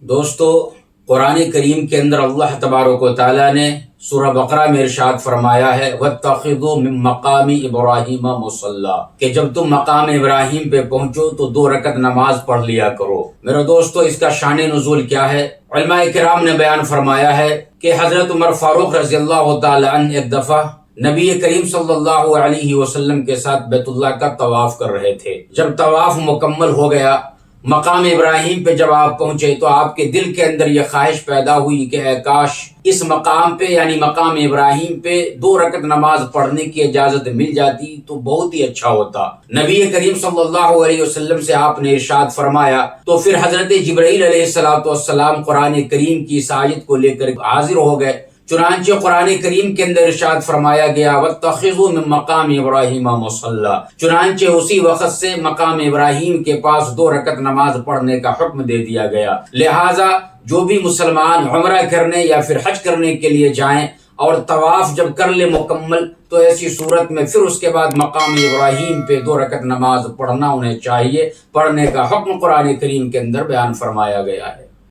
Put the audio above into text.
دوستو، قرآن کریم کے اندر اللہ تبارک و تعالیٰ نے سورہ بقرہ میں ارشاد فرمایا ہے وَاتَّخِذُوا مِن مَّقَامِ إِبْرَاهِيمَ مُصَلًّى کہ جب تم مقام ابراہیم پہ پہنچو تو 2 رکعت نماز پڑھ لیا کرو۔ میرے دوستو، اس کا شان نزول کیا ہے؟ علماء کرام نے بیان فرمایا ہے کہ حضرت عمر فاروق رضی اللہ تعالی عنہ ایک دفعہ نبی کریم صلی اللہ علیہ وسلم کے ساتھ بیت اللہ کا طواف کر رہے تھے۔ جب طواف مکمل ہو گیا، مقام ابراہیم پہ جب آپ پہنچے تو آپ کے دل کے اندر یہ خواہش پیدا ہوئی کہ اے کاش اس مقام پہ یعنی مقام ابراہیم پہ 2 رکعت نماز پڑھنے کی اجازت مل جاتی تو بہت ہی اچھا ہوتا۔ نبی کریم صلی اللہ علیہ وسلم سے آپ نے ارشاد فرمایا تو پھر حضرت جبرائیل علیہ السلام قرآن کریم کی اس آیت کو لے کر حاضر ہو گئے۔ چنانچہ قرآن کریم کے اندر ارشاد فرمایا گیا وَاتَّخِذُوا مِن مَّقَامِ إِبْرَاهِيمَ مُصَلًّى، چنانچہ اسی وقت سے مقام ابراہیم کے پاس 2 رکعت نماز پڑھنے کا حکم دے دیا گیا۔ لہٰذا جو بھی مسلمان عمرہ کرنے یا پھر حج کرنے کے لیے جائیں اور طواف جب کر لے مکمل تو ایسی صورت میں پھر اس کے بعد مقام ابراہیم پہ 2 رکعت نماز پڑھنا انہیں چاہیے۔ پڑھنے کا حکم قرآن کریم کے اندر بیان فرمایا گیا ہے۔